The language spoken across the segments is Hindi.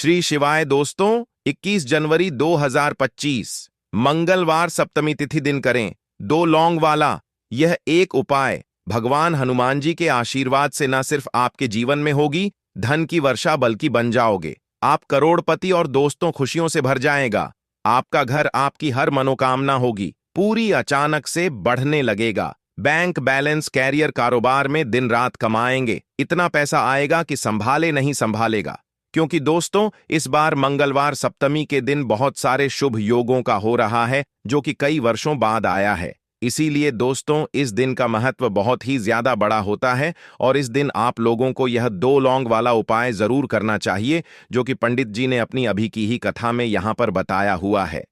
श्री शिवाय दोस्तों, 21 जनवरी 2025 मंगलवार सप्तमी तिथि दिन करें दो लौंग वाला यह एक उपाय भगवान हनुमान जी के आशीर्वाद से न सिर्फ आपके जीवन में होगी धन की वर्षा बल्कि बन जाओगे आप करोड़पति और दोस्तों खुशियों से भर जाएगा। आपका घर आपकी हर मनोकामना होगी पूरी अचानक से बढ़ने लगेगा। बैंक बैलेंस कैरियर कारोबार में दिन रात कमाएंगे, इतना पैसा आएगा कि संभाले नहीं संभालेगा। क्योंकि दोस्तों इस बार मंगलवार सप्तमी के दिन बहुत सारे शुभ योगों का हो रहा है जो कि कई वर्षों बाद आया है। इसीलिए दोस्तों इस दिन का महत्व बहुत ही ज्यादा बड़ा होता है और इस दिन आप लोगों को यह दो लौंग वाला उपाय जरूर करना चाहिए जो कि पंडित जी ने अपनी अभी की ही कथा में यहां पर बताया हुआ है।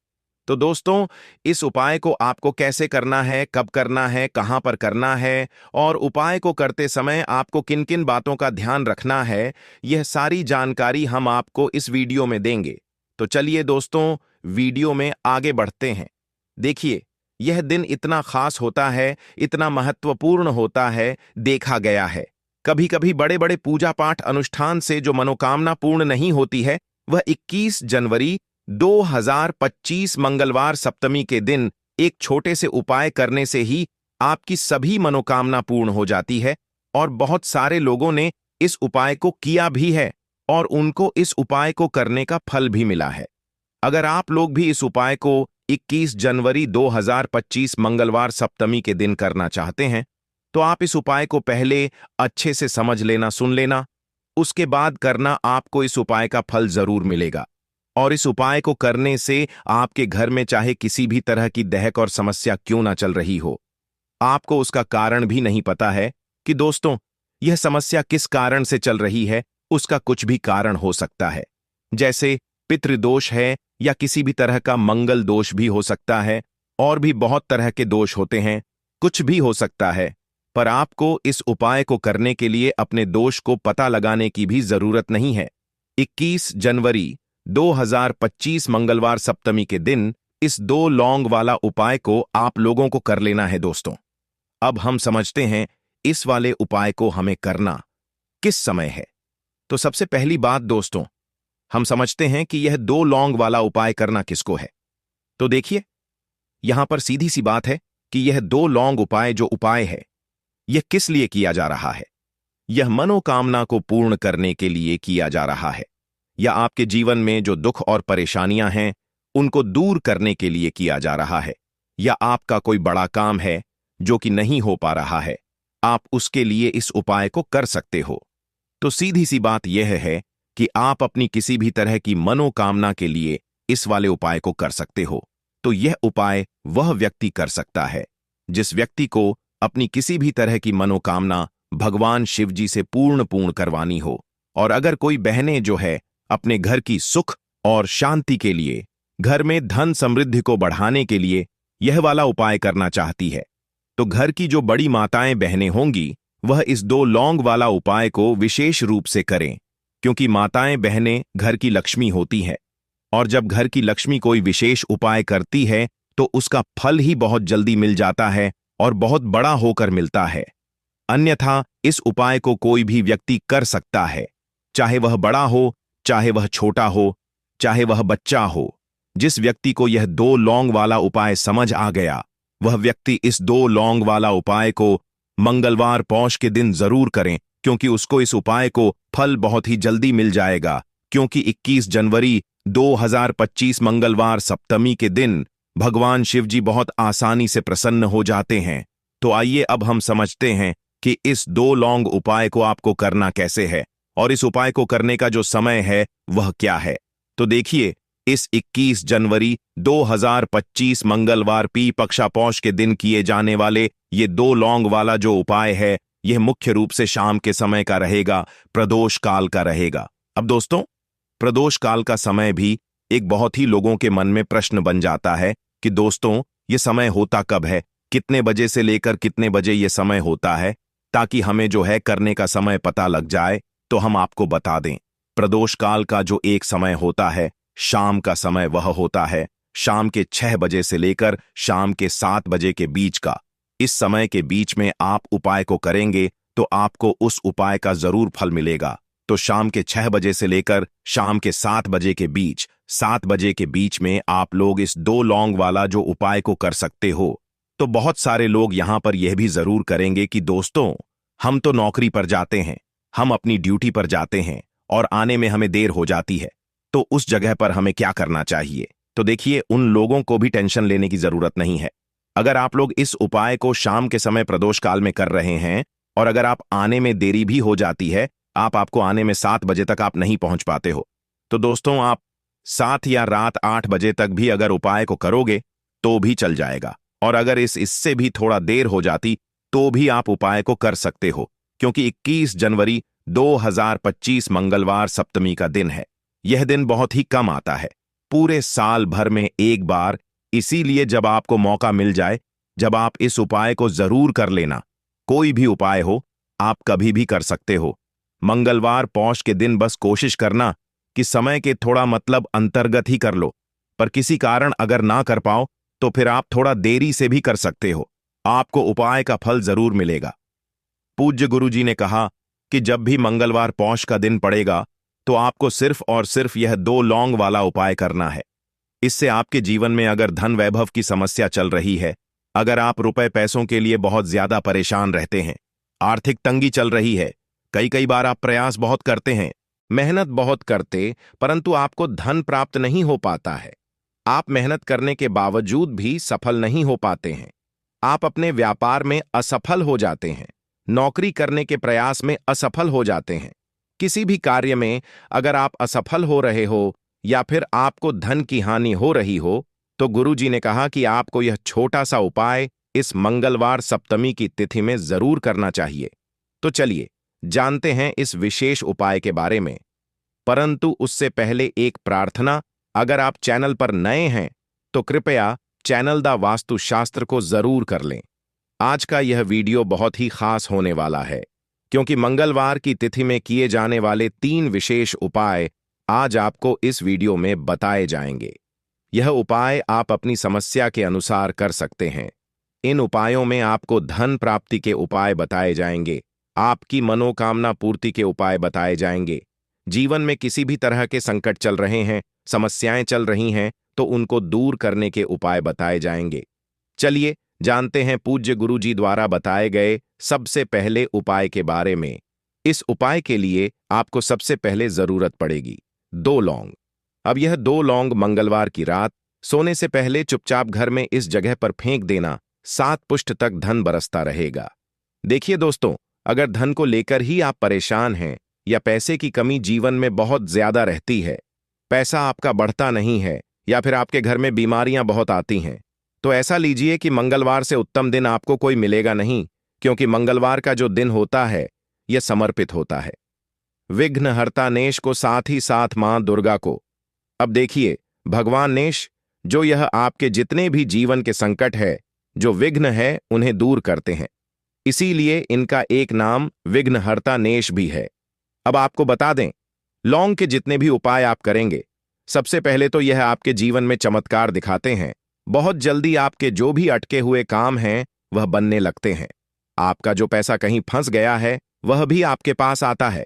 तो दोस्तों इस उपाय को आपको कैसे करना है, कब करना है, कहां पर करना है और उपाय को करते समय आपको किन किन बातों का ध्यान रखना है, यह सारी जानकारी हम आपको इस वीडियो में देंगे। तो चलिए दोस्तों वीडियो में आगे बढ़ते हैं। देखिए यह दिन इतना खास होता है, इतना महत्वपूर्ण होता है, देखा गया है कभी कभी बड़े बड़े पूजा पाठ अनुष्ठान से जो मनोकामना पूर्ण नहीं होती है वह 21 जनवरी 2025 मंगलवार सप्तमी के दिन एक छोटे से उपाय करने से ही आपकी सभी मनोकामना पूर्ण हो जाती है। और बहुत सारे लोगों ने इस उपाय को किया भी है और उनको इस उपाय को करने का फल भी मिला है। अगर आप लोग भी इस उपाय को 21 जनवरी 2025 मंगलवार सप्तमी के दिन करना चाहते हैं तो आप इस उपाय को पहले अच्छे से समझ लेना, सुन लेना, उसके बाद करना, आपको इस उपाय का फल जरूर मिलेगा। और इस उपाय को करने से आपके घर में चाहे किसी भी तरह की दहक और समस्या क्यों ना चल रही हो, आपको उसका कारण भी नहीं पता है कि दोस्तों यह समस्या किस कारण से चल रही है, उसका कुछ भी कारण हो सकता है। जैसे पितृदोष है या किसी भी तरह का मंगल दोष भी हो सकता है और भी बहुत तरह के दोष होते हैं, कुछ भी हो सकता है। पर आपको इस उपाय को करने के लिए अपने दोष को पता लगाने की भी जरूरत नहीं है। 21 जनवरी 2025 मंगलवार सप्तमी के दिन इस दो लौंग वाला उपाय को आप लोगों को कर लेना है दोस्तों। अब हम समझते हैं इस वाले उपाय को हमें करना किस समय है। तो सबसे पहली बात दोस्तों हम समझते हैं कि यह दो लौंग वाला उपाय करना किसको है। तो देखिए यहां पर सीधी सी बात है कि यह दो लौंग उपाय जो उपाय है यह किस लिए किया जा रहा है। यह मनोकामना को पूर्ण करने के लिए किया जा रहा है या आपके जीवन में जो दुख और परेशानियां हैं उनको दूर करने के लिए किया जा रहा है, या आपका कोई बड़ा काम है जो कि नहीं हो पा रहा है, आप उसके लिए इस उपाय को कर सकते हो। तो सीधी सी बात यह है कि आप अपनी किसी भी तरह की मनोकामना के लिए इस वाले उपाय को कर सकते हो। तो यह उपाय वह व्यक्ति कर सकता है जिस व्यक्ति को अपनी किसी भी तरह की मनोकामना भगवान शिव जी से पूर्ण करवानी हो। और अगर कोई बहनें जो है अपने घर की सुख और शांति के लिए, घर में धन समृद्धि को बढ़ाने के लिए यह वाला उपाय करना चाहती है, तो घर की जो बड़ी माताएं बहनें होंगी वह इस दो लौंग वाला उपाय को विशेष रूप से करें। क्योंकि माताएं बहनें घर की लक्ष्मी होती हैं और जब घर की लक्ष्मी कोई विशेष उपाय करती है तो उसका फल ही बहुत जल्दी मिल जाता है और बहुत बड़ा होकर मिलता है। अन्यथा इस उपाय को कोई भी व्यक्ति कर सकता है, चाहे वह बड़ा हो, चाहे वह छोटा हो, चाहे वह बच्चा हो। जिस व्यक्ति को यह दो लौंग वाला उपाय समझ आ गया वह व्यक्ति इस दो लौंग वाला उपाय को मंगलवार पौष के दिन जरूर करें, क्योंकि उसको इस उपाय को फल बहुत ही जल्दी मिल जाएगा। क्योंकि 21 जनवरी 2025 मंगलवार सप्तमी के दिन भगवान शिव जी बहुत आसानी से प्रसन्न हो जाते हैं। तो आइए अब हम समझते हैं कि इस दो लौंग उपाय को आपको करना कैसे है और इस उपाय को करने का जो समय है वह क्या है। तो देखिए इस 21 जनवरी 2025 मंगलवार पी पक्षा पौष के दिन किए जाने वाले ये दो लौंग वाला जो उपाय है यह मुख्य रूप से शाम के समय का रहेगा, प्रदोष काल का रहेगा। अब दोस्तों प्रदोष काल का समय भी एक बहुत ही लोगों के मन में प्रश्न बन जाता है कि दोस्तों ये समय होता कब है, कितने बजे से लेकर कितने बजे ये समय होता है, ताकि हमें जो है करने का समय पता लग जाए। तो हम आपको बता दें प्रदोष काल का जो एक समय होता है शाम का समय वह होता है शाम के 6 बजे से लेकर शाम के 7 बजे के बीच का। इस समय के बीच में आप उपाय को करेंगे तो आपको उस उपाय का जरूर फल मिलेगा। तो शाम के 6 बजे से लेकर शाम के 7 बजे के बीच, 7 बजे के बीच में आप लोग इस 2 लौंग वाला जो उपाय को कर सकते हो। तो बहुत सारे लोग यहां पर यह भी जरूर करेंगे कि दोस्तों, हम तो नौकरी पर जाते हैं, हम अपनी ड्यूटी पर जाते हैं और आने में हमें देर हो जाती है, तो उस जगह पर हमें क्या करना चाहिए। तो देखिए, उन लोगों को भी टेंशन लेने की जरूरत नहीं है। अगर आप लोग इस उपाय को शाम के समय प्रदोष काल में कर रहे हैं और अगर आप आने में देरी भी हो जाती है, आपको आने में 7 बजे तक आप नहीं पहुंच पाते हो, तो दोस्तों आप 7 या रात 8 बजे तक भी अगर उपाय को करोगे तो भी चल जाएगा। और अगर इससे भी थोड़ा देर हो जाती तो भी आप उपाय को कर सकते हो, क्योंकि 21 जनवरी 2025 मंगलवार सप्तमी का दिन है। यह दिन बहुत ही कम आता है, पूरे साल भर में एक बार। इसीलिए जब आपको मौका मिल जाए, जब आप इस उपाय को जरूर कर लेना। कोई भी उपाय हो, आप कभी भी कर सकते हो। मंगलवार पौष के दिन बस कोशिश करना कि समय के थोड़ा अंतर्गत ही कर लो, पर किसी कारण अगर ना कर पाओ तो फिर आप थोड़ा देरी से भी कर सकते हो। आपको उपाय का फल जरूर मिलेगा। पूज्य गुरुजी ने कहा कि जब भी मंगलवार पौष का दिन पड़ेगा तो आपको सिर्फ और सिर्फ यह 2 लौंग वाला उपाय करना है। इससे आपके जीवन में अगर धन वैभव की समस्या चल रही है, अगर आप रुपए पैसों के लिए बहुत ज्यादा परेशान रहते हैं, आर्थिक तंगी चल रही है, कई बार आप प्रयास बहुत करते हैं, मेहनत बहुत करते, परंतु आपको धन प्राप्त नहीं हो पाता है। आप मेहनत करने के बावजूद भी सफल नहीं हो पाते हैं। आप अपने व्यापार में असफल हो जाते हैं, नौकरी करने के प्रयास में असफल हो जाते हैं। किसी भी कार्य में अगर आप असफल हो रहे हो या फिर आपको धन की हानि हो रही हो, तो गुरुजी ने कहा कि आपको यह छोटा सा उपाय इस मंगलवार सप्तमी की तिथि में जरूर करना चाहिए। तो चलिए जानते हैं इस विशेष उपाय के बारे में। परंतु उससे पहले एक प्रार्थना, अगर आप चैनल पर नए हैं तो कृपया चैनल दा वास्तुशास्त्र को जरूर कर लें। आज का यह वीडियो बहुत ही खास होने वाला है, क्योंकि मंगलवार की तिथि में किए जाने वाले 3 विशेष उपाय आज आपको इस वीडियो में बताए जाएंगे। यह उपाय आप अपनी समस्या के अनुसार कर सकते हैं। इन उपायों में आपको धन प्राप्ति के उपाय बताए जाएंगे, आपकी मनोकामना पूर्ति के उपाय बताए जाएंगे। जीवन में किसी भी तरह के संकट चल रहे हैं, समस्याएं चल रही हैं, तो उनको दूर करने के उपाय बताए जाएंगे। चलिए जानते हैं पूज्य गुरुजी द्वारा बताए गए सबसे पहले उपाय के बारे में। इस उपाय के लिए आपको सबसे पहले जरूरत पड़ेगी 2 लौंग। अब यह 2 लौंग मंगलवार की रात सोने से पहले चुपचाप घर में इस जगह पर फेंक देना। 7 पुष्ट तक धन बरसता रहेगा। देखिए दोस्तों, अगर धन को लेकर ही आप परेशान हैं या पैसे की कमी जीवन में बहुत ज्यादा रहती है, पैसा आपका बढ़ता नहीं है या फिर आपके घर में बीमारियां बहुत आती हैं, तो ऐसा लीजिए कि मंगलवार से उत्तम दिन आपको कोई मिलेगा नहीं, क्योंकि मंगलवार का जो दिन होता है यह समर्पित होता है विघ्नहर्ता नेश को, साथ ही साथ मां दुर्गा को। अब देखिए, भगवान नेश जो यह आपके जितने भी जीवन के संकट है, जो विघ्न है, उन्हें दूर करते हैं। इसीलिए इनका एक नाम विघ्नहर्ता नेश भी है। अब आपको बता दें, लौंग के जितने भी उपाय आप करेंगे, सबसे पहले तो यह आपके जीवन में चमत्कार दिखाते हैं। बहुत जल्दी आपके जो भी अटके हुए काम हैं वह बनने लगते हैं। आपका जो पैसा कहीं फंस गया है वह भी आपके पास आता है।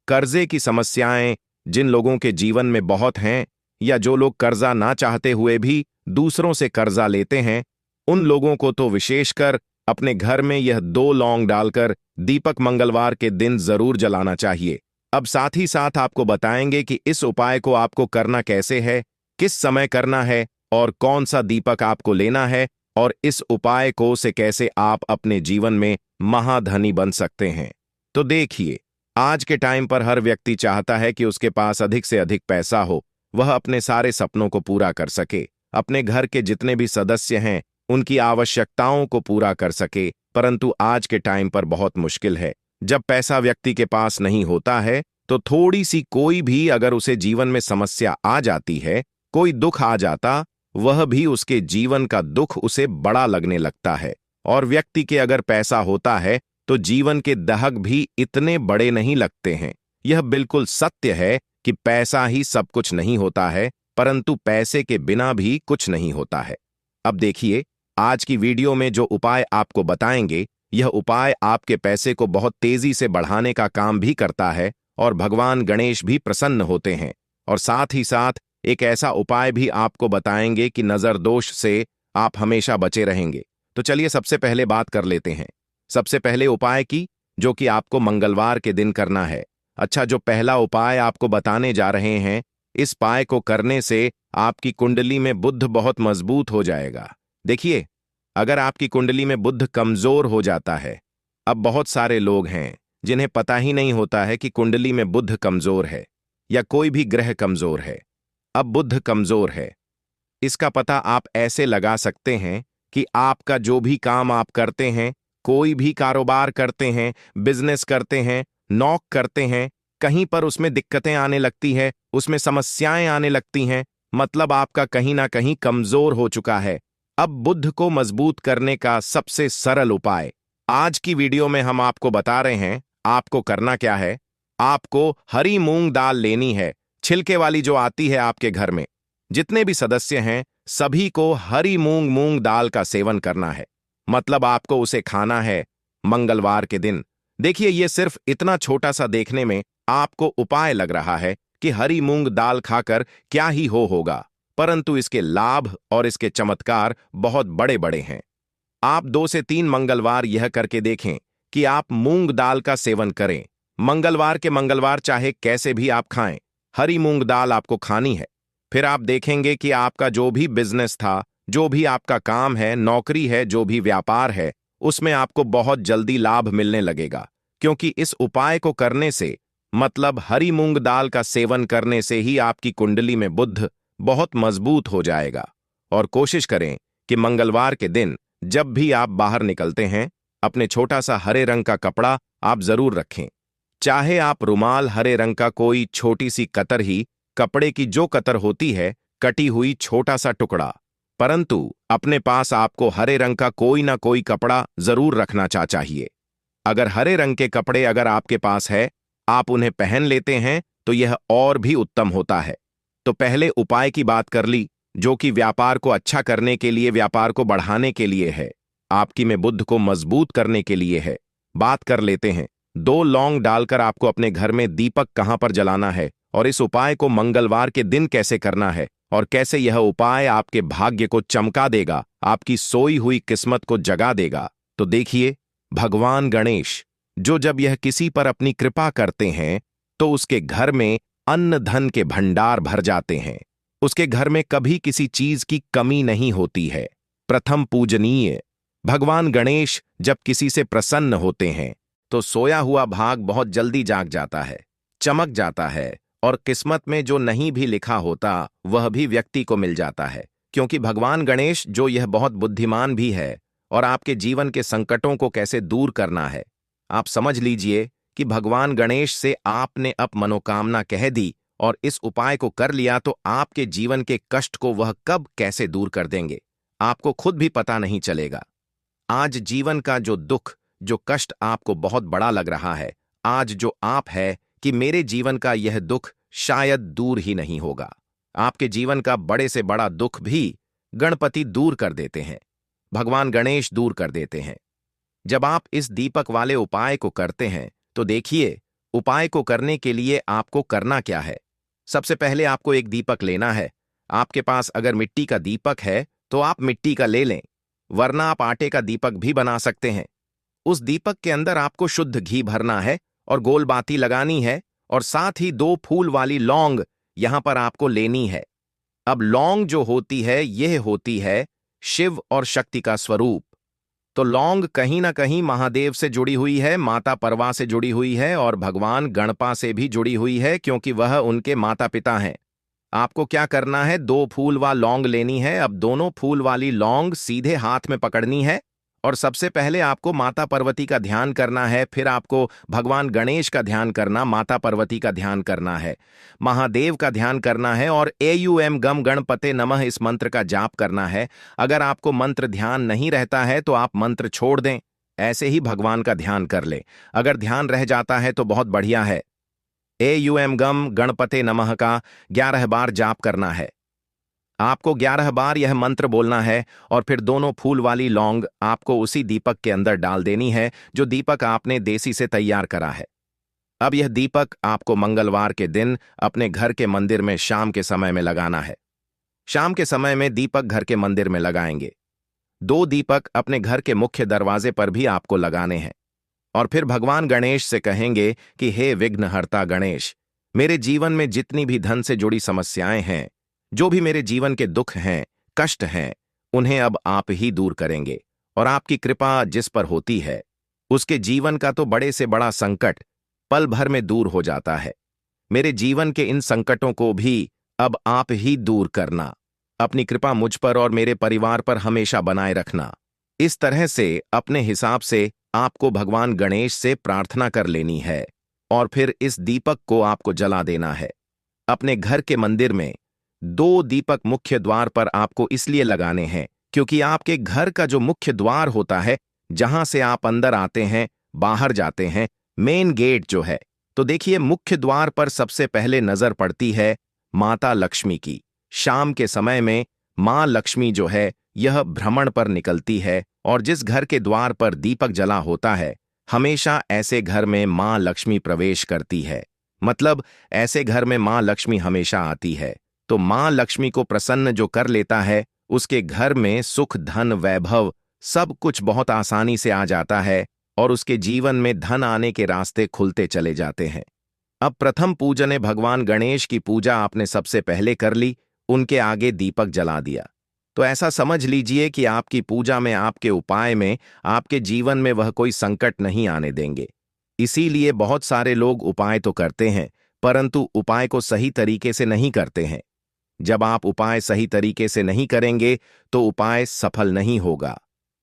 कर्जे की समस्याएं जिन लोगों के जीवन में बहुत हैं, या जो लोग कर्जा ना चाहते हुए भी दूसरों से कर्जा लेते हैं, उन लोगों को तो विशेषकर अपने घर में यह 2 लौंग डालकर दीपक मंगलवार के दिन जरूर जलाना चाहिए। अब साथ ही साथ आपको बताएंगे कि इस उपाय को आपको करना कैसे है, किस समय करना है और कौन सा दीपक आपको लेना है, और इस उपाय को से कैसे आप अपने जीवन में महाधनी बन सकते हैं। तो देखिए, आज के टाइम पर हर व्यक्ति चाहता है कि उसके पास अधिक से अधिक पैसा हो, वह अपने सारे सपनों को पूरा कर सके, अपने घर के जितने भी सदस्य हैं उनकी आवश्यकताओं को पूरा कर सके। परंतु आज के टाइम पर बहुत मुश्किल है। जब पैसा व्यक्ति के पास नहीं होता है तो थोड़ी सी कोई भी अगर उसे जीवन में समस्या आ जाती है, कोई दुख आ जाता, वह भी उसके जीवन का दुख उसे बड़ा लगने लगता है। और व्यक्ति के अगर पैसा होता है तो जीवन के दहक भी इतने बड़े नहीं लगते हैं। यह बिल्कुल सत्य है कि पैसा ही सब कुछ नहीं होता है, परंतु पैसे के बिना भी कुछ नहीं होता है। अब देखिए, आज की वीडियो में जो उपाय आपको बताएंगे, यह उपाय आपके पैसे को बहुत तेजी से बढ़ाने का काम भी करता है और भगवान गणेश भी प्रसन्न होते हैं। और साथ ही साथ एक ऐसा उपाय भी आपको बताएंगे कि नजर दोष से आप हमेशा बचे रहेंगे। तो चलिए सबसे पहले बात कर लेते हैं सबसे पहले उपाय की, जो कि आपको मंगलवार के दिन करना है। अच्छा, जो पहला उपाय आपको बताने जा रहे हैं, इस उपाय को करने से आपकी कुंडली में बुध बहुत मजबूत हो जाएगा। देखिए, अगर आपकी कुंडली में बुध कमजोर हो जाता है, अब बहुत सारे लोग हैं जिन्हें पता ही नहीं होता है कि कुंडली में बुध कमजोर है या कोई भी ग्रह कमजोर है। अब बुध कमजोर है, इसका पता आप ऐसे लगा सकते हैं कि आपका जो भी काम आप करते हैं, कोई भी कारोबार करते हैं, बिजनेस करते हैं, नौक करते हैं, कहीं पर उसमें दिक्कतें आने लगती है, उसमें समस्याएं आने लगती हैं, मतलब आपका कहीं ना कहीं कमजोर हो चुका है। अब बुध को मजबूत करने का सबसे सरल उपाय आज की वीडियो में हम आपको बता रहे हैं। आपको करना क्या है, आपको हरी मूंग दाल लेनी है, छिलके वाली जो आती है आपके घर में। जितने भी सदस्य हैं सभी को हरी मूंग दाल का सेवन करना है, मतलब आपको उसे खाना है मंगलवार के दिन। देखिए, ये सिर्फ इतना छोटा सा देखने में आपको उपाय लग रहा है कि हरी मूंग दाल खाकर क्या ही होगा, परंतु इसके लाभ और इसके चमत्कार बहुत बड़े बड़े हैं। आप 2 से 3 मंगलवार यह करके देखें कि आप मूंग दाल का सेवन करें। मंगलवार के मंगलवार चाहे कैसे भी आप खाएं, हरी मूंग दाल आपको खानी है। फिर आप देखेंगे कि आपका जो भी बिजनेस था, जो भी आपका काम है, नौकरी है, जो भी व्यापार है, उसमें आपको बहुत जल्दी लाभ मिलने लगेगा। क्योंकि इस उपाय को करने से, मतलब हरी मूंग दाल का सेवन करने से ही आपकी कुंडली में बुध बहुत मजबूत हो जाएगा। और कोशिश करें कि मंगलवार के दिन जब भी आप बाहर निकलते हैं, अपने छोटा सा हरे रंग का कपड़ा आप जरूर रखें। चाहे आप रुमाल हरे रंग का कोई छोटी सी कतर ही, कपड़े की जो कतर होती है, कटी हुई छोटा सा टुकड़ा, परंतु अपने पास आपको हरे रंग का कोई ना कोई कपड़ा जरूर रखना चाहिए। अगर हरे रंग के कपड़े अगर आपके पास है, आप उन्हें पहन लेते हैं तो यह और भी उत्तम होता है। तो पहले उपाय की बात कर ली, जो कि व्यापार को अच्छा करने के लिए, व्यापार को बढ़ाने के लिए है, आपकी में बुध को मजबूत करने के लिए है। बात कर लेते हैं 2 लौंग डालकर आपको अपने घर में दीपक कहां पर जलाना है, और इस उपाय को मंगलवार के दिन कैसे करना है, और कैसे यह उपाय आपके भाग्य को चमका देगा, आपकी सोई हुई किस्मत को जगा देगा। तो देखिए, भगवान गणेश जो जब यह किसी पर अपनी कृपा करते हैं तो उसके घर में अन्न धन के भंडार भर जाते हैं, उसके घर में कभी किसी चीज की कमी नहीं होती है। प्रथम पूजनीय भगवान गणेश जब किसी से प्रसन्न होते हैं तो सोया हुआ भाग बहुत जल्दी जाग जाता है, चमक जाता है, और किस्मत में जो नहीं भी लिखा होता वह भी व्यक्ति को मिल जाता है। क्योंकि भगवान गणेश जो यह बहुत बुद्धिमान भी है, और आपके जीवन के संकटों को कैसे दूर करना है। आप समझ लीजिए कि भगवान गणेश से आपने अब मनोकामना कह दी और इस उपाय को कर लिया तो आपके जीवन के कष्ट को वह कब कैसे दूर कर देंगे, आपको खुद भी पता नहीं चलेगा। आज जीवन का जो दुख, जो कष्ट आपको बहुत बड़ा लग रहा है, आज जो आप है कि मेरे जीवन का यह दुख शायद दूर ही नहीं होगा, आपके जीवन का बड़े से बड़ा दुख भी गणपति दूर कर देते हैं, भगवान गणेश दूर कर देते हैं। जब आप इस दीपक वाले उपाय को करते हैं तो देखिए, उपाय को करने के लिए आपको करना क्या है। सबसे पहले आपको एक दीपक लेना है। आपके पास अगर मिट्टी का दीपक है तो आप मिट्टी का ले लें, वरना आप आटे का दीपक भी बना सकते हैं। उस दीपक के अंदर आपको शुद्ध घी भरना है और गोल बाती लगानी है, और साथ ही 2 फूल वाली लौंग यहां पर आपको लेनी है। अब लौंग जो होती है, यह होती है शिव और शक्ति का स्वरूप। तो लौंग कहीं ना कहीं महादेव से जुड़ी हुई है, माता परवा से जुड़ी हुई है, और भगवान गणपा से भी जुड़ी हुई है, क्योंकि वह उनके माता पिता हैं। आपको क्या करना है, 2 फूल वाली लौंग लेनी है। अब दोनों फूल वाली लौंग सीधे हाथ में पकड़नी है, और सबसे पहले आपको माता पार्वती का ध्यान करना है, फिर आपको भगवान गणेश का ध्यान करना, माता पार्वती का ध्यान करना है, महादेव का ध्यान करना है, और AUM गम गणपते नमः इस मंत्र का जाप करना है। अगर आपको मंत्र ध्यान नहीं रहता है तो आप मंत्र छोड़ दें, ऐसे ही भगवान का ध्यान कर ले। अगर ध्यान रह जाता है तो बहुत बढ़िया है। AUM गम गणपते नमः का 11 बार जाप करना है। आपको 11 बार यह मंत्र बोलना है, और फिर दोनों फूल वाली लौंग आपको उसी दीपक के अंदर डाल देनी है, जो दीपक आपने देसी से तैयार करा है। अब यह दीपक आपको मंगलवार के दिन अपने घर के मंदिर में शाम के समय में लगाना है। शाम के समय में दीपक घर के मंदिर में लगाएंगे। 2 दीपक अपने घर के मुख्य दरवाजे पर भी आपको लगाने हैं और फिर भगवान गणेश से कहेंगे कि हे विघ्नहर्ता गणेश, मेरे जीवन में जितनी भी धन से जुड़ी समस्याएं हैं, जो भी मेरे जीवन के दुख हैं, कष्ट हैं, उन्हें अब आप ही दूर करेंगे और आपकी कृपा जिस पर होती है उसके जीवन का तो बड़े से बड़ा संकट पल भर में दूर हो जाता है। मेरे जीवन के इन संकटों को भी अब आप ही दूर करना। अपनी कृपा मुझ पर और मेरे परिवार पर हमेशा बनाए रखना। इस तरह से अपने हिसाब से आपको भगवान गणेश से प्रार्थना कर लेनी है और फिर इस दीपक को आपको जला देना है। अपने घर के मंदिर में 2 दीपक मुख्य द्वार पर आपको इसलिए लगाने हैं क्योंकि आपके घर का जो मुख्य द्वार होता है, जहां से आप अंदर आते हैं, बाहर जाते हैं, मेन गेट जो है, तो देखिए मुख्य द्वार पर सबसे पहले नजर पड़ती है माता लक्ष्मी की। शाम के समय में मां लक्ष्मी जो है यह भ्रमण पर निकलती है और जिस घर के द्वार पर दीपक जला होता है, हमेशा ऐसे घर में मां लक्ष्मी प्रवेश करती है। मतलब ऐसे घर में मां लक्ष्मी हमेशा आती है। तो मां लक्ष्मी को प्रसन्न जो कर लेता है, उसके घर में सुख, धन, वैभव सब कुछ बहुत आसानी से आ जाता है और उसके जीवन में धन आने के रास्ते खुलते चले जाते हैं। अब प्रथम पूजन भगवान गणेश की पूजा आपने सबसे पहले कर ली, उनके आगे दीपक जला दिया। तो ऐसा समझ लीजिए कि आपकी पूजा में, आपके उपाय में, आपके जीवन में वह कोई संकट नहीं आने देंगे। इसीलिए बहुत सारे लोग उपाय तो करते हैं, परंतु उपाय को सही तरीके से नहीं करते हैं। जब आप उपाय सही तरीके से नहीं करेंगे तो उपाय सफल नहीं होगा।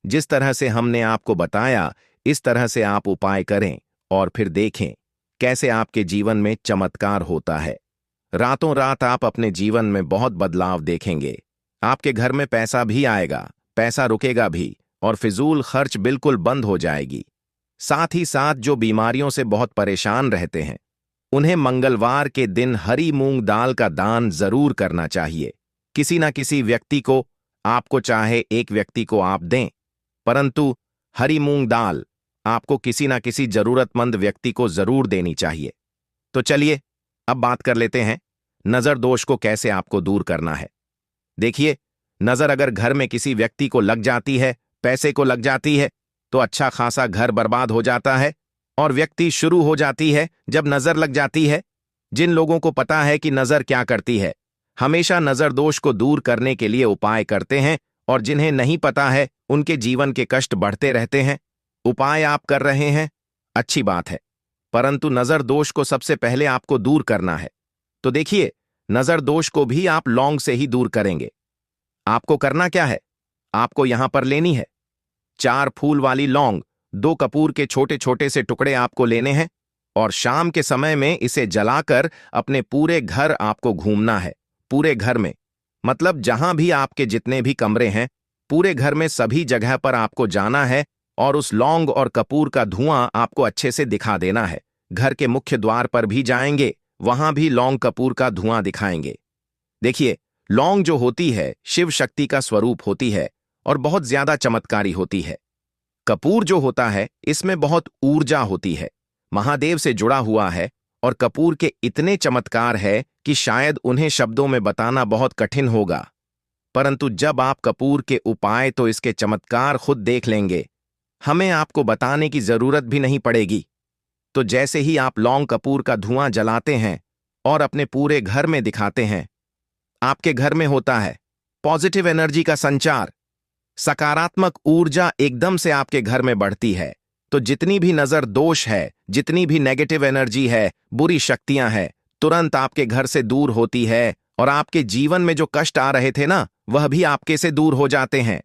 जिस तरह से हमने आपको बताया, इस तरह से आप उपाय करें और फिर देखें कैसे आपके जीवन में चमत्कार होता है। रातों रात आप अपने जीवन में बहुत बदलाव देखेंगे। आपके घर में पैसा भी आएगा, पैसा रुकेगा भी और फिजूल खर्च बिल्कुल बंद हो जाएगी। साथ ही साथ जो बीमारियों से बहुत परेशान रहते हैं, उन्हें मंगलवार के दिन हरी मूंग दाल का दान जरूर करना चाहिए। किसी ना किसी व्यक्ति को, आपको चाहे एक व्यक्ति को आप दें, परंतु हरी मूंग दाल आपको किसी ना किसी जरूरतमंद व्यक्ति को जरूर देनी चाहिए। तो चलिए अब बात कर लेते हैं नजर दोष को कैसे आपको दूर करना है। देखिए, नजर अगर घर में किसी व्यक्ति को लग जाती है, पैसे को लग जाती है, तो अच्छा खासा घर बर्बाद हो जाता है और व्यक्ति शुरू हो जाती है जब नजर लग जाती है। जिन लोगों को पता है कि नजर क्या करती है, हमेशा नजर दोष को दूर करने के लिए उपाय करते हैं, और जिन्हें नहीं पता है उनके जीवन के कष्ट बढ़ते रहते हैं। उपाय आप कर रहे हैं, अच्छी बात है, परंतु नजर दोष को सबसे पहले आपको दूर करना है। तो देखिए, नजर दोष को भी आप लौंग से ही दूर करेंगे। आपको करना क्या है, आपको यहां पर लेनी है 4 फूल वाली लौंग, 2 कपूर के छोटे छोटे से टुकड़े आपको लेने हैं और शाम के समय में इसे जलाकर अपने पूरे घर आपको घूमना है। पूरे घर में, मतलब जहां भी आपके जितने भी कमरे हैं, पूरे घर में सभी जगह पर आपको जाना है और उस लौंग और कपूर का धुआं आपको अच्छे से दिखा देना है। घर के मुख्य द्वार पर भी जाएंगे, वहां भी लौंग कपूर का धुआं दिखाएंगे। देखिए, लौंग जो होती है शिव शक्ति का स्वरूप होती है और बहुत ज्यादा चमत्कारी होती है। कपूर जो होता है इसमें बहुत ऊर्जा होती है, महादेव से जुड़ा हुआ है और कपूर के इतने चमत्कार है कि शायद उन्हें शब्दों में बताना बहुत कठिन होगा। परंतु जब आप कपूर के उपाय, तो इसके चमत्कार खुद देख लेंगे। हमें आपको बताने की जरूरत भी नहीं पड़ेगी। तो जैसे ही आप लौंग कपूर का धुआं जलाते हैं और अपने पूरे घर में दिखाते हैं, आपके घर में होता है पॉजिटिव एनर्जी का संचार, सकारात्मक ऊर्जा एकदम से आपके घर में बढ़ती है। तो जितनी भी नजर दोष है, जितनी भी नेगेटिव एनर्जी है, बुरी शक्तियां हैं, तुरंत आपके घर से दूर होती है और आपके जीवन में जो कष्ट आ रहे थे ना, वह भी आपके से दूर हो जाते हैं।